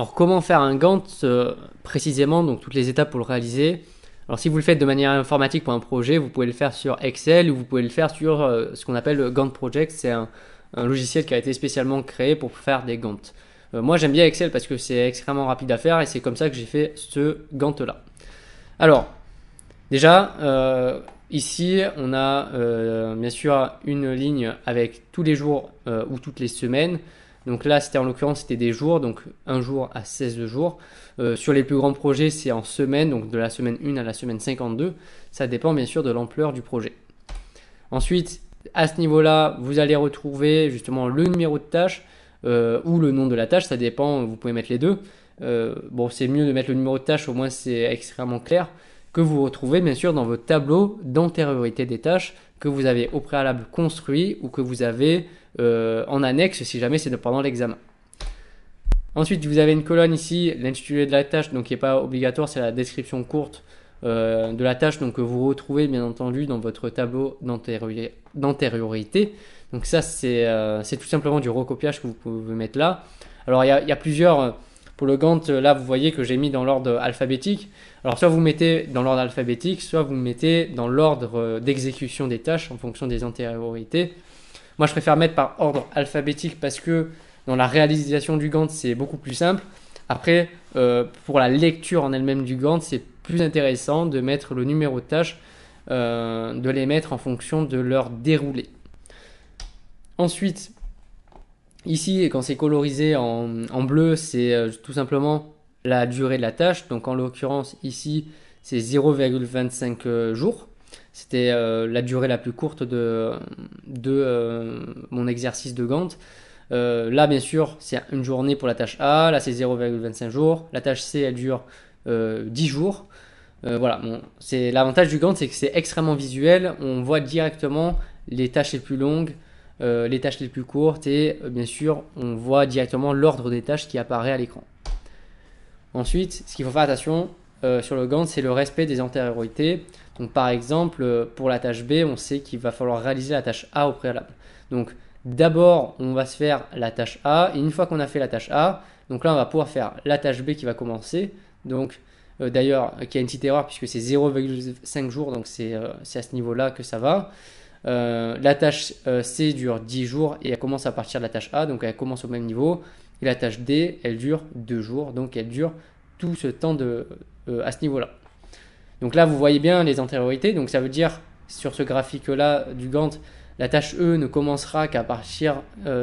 Alors comment faire un Gantt précisément, donc toutes les étapes pour le réaliser. Alors si vous le faites de manière informatique pour un projet, vous pouvez le faire sur Excel ou vous pouvez le faire sur ce qu'on appelle le Gantt Project. C'est un logiciel qui a été spécialement créé pour faire des Gantt. Moi j'aime bien Excel parce que c'est extrêmement rapide à faire et c'est comme ça que j'ai fait ce Gantt là. Alors déjà ici on a bien sûr une ligne avec tous les jours ou toutes les semaines. Donc là, c'était en l'occurrence, c'était des jours, donc un jour à 16 jours. Sur les plus grands projets, c'est en semaine, donc de la semaine 1 à la semaine 52. Ça dépend bien sûr de l'ampleur du projet. Ensuite, à ce niveau-là, vous allez retrouver justement le numéro de tâche ou le nom de la tâche, ça dépend, vous pouvez mettre les deux. Bon, c'est mieux de mettre le numéro de tâche, au moins c'est extrêmement clair, que vous retrouvez bien sûr dans votre tableau d'antériorité des tâches que vous avez au préalable construit ou que vous avez en annexe si jamais c'est pendant l'examen. Ensuite, vous avez une colonne ici, l'intitulé de la tâche, donc qui n'est pas obligatoire, c'est la description courte de la tâche, donc que vous retrouvez bien entendu dans votre tableau d'antériorité. Donc ça, c'est tout simplement du recopiage que vous pouvez mettre là. Alors il y a plusieurs... Pour le Gantt, là, vous voyez que j'ai mis dans l'ordre alphabétique. Alors, soit vous mettez dans l'ordre alphabétique, soit vous mettez dans l'ordre d'exécution des tâches en fonction des antériorités. Moi, je préfère mettre par ordre alphabétique parce que dans la réalisation du Gantt, c'est beaucoup plus simple. Après, pour la lecture en elle-même du Gantt, c'est plus intéressant de mettre le numéro de tâche, de les mettre en fonction de leur déroulé. Ensuite, ici, quand c'est colorisé en bleu, c'est tout simplement la durée de la tâche. Donc en l'occurrence, ici, c'est 0,25 jours. C'était la durée la plus courte de mon exercice de Gantt. Là, bien sûr, c'est une journée pour la tâche A. Là, c'est 0,25 jours. La tâche C, elle dure 10 jours. Voilà, bon, c'est l'avantage du Gantt, c'est que c'est extrêmement visuel. On voit directement les tâches les plus longues, les tâches les plus courtes et bien sûr on voit directement l'ordre des tâches qui apparaît à l'écran. Ensuite, ce qu'il faut faire attention sur le Gantt, c'est le respect des antériorités. Donc par exemple, pour la tâche B, on sait qu'il va falloir réaliser la tâche A au préalable. Donc d'abord, on va se faire la tâche A et une fois qu'on a fait la tâche A, donc là on va pouvoir faire la tâche B qui va commencer. Donc d'ailleurs, qui a une petite erreur puisque c'est 0,5 jours, donc c'est à ce niveau-là que ça va. La tâche C dure 10 jours et elle commence à partir de la tâche A, donc elle commence au même niveau. Et la tâche D, elle dure 2 jours, donc elle dure tout ce temps à ce niveau-là. Donc là, vous voyez bien les antériorités, donc ça veut dire, sur ce graphique-là du Gantt, la tâche E ne commencera qu'à partir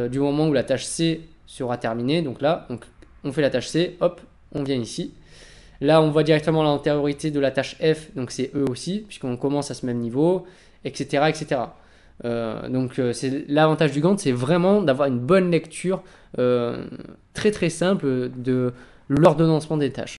du moment où la tâche C sera terminée. Donc là, on fait la tâche C, hop, on vient ici. Là, on voit directement l'antériorité de la tâche F, donc c'est E aussi, puisqu'on commence à ce même niveau, etc. etc. Donc c'est l'avantage du Gantt, c'est vraiment d'avoir une bonne lecture très très simple de l'ordonnancement des tâches.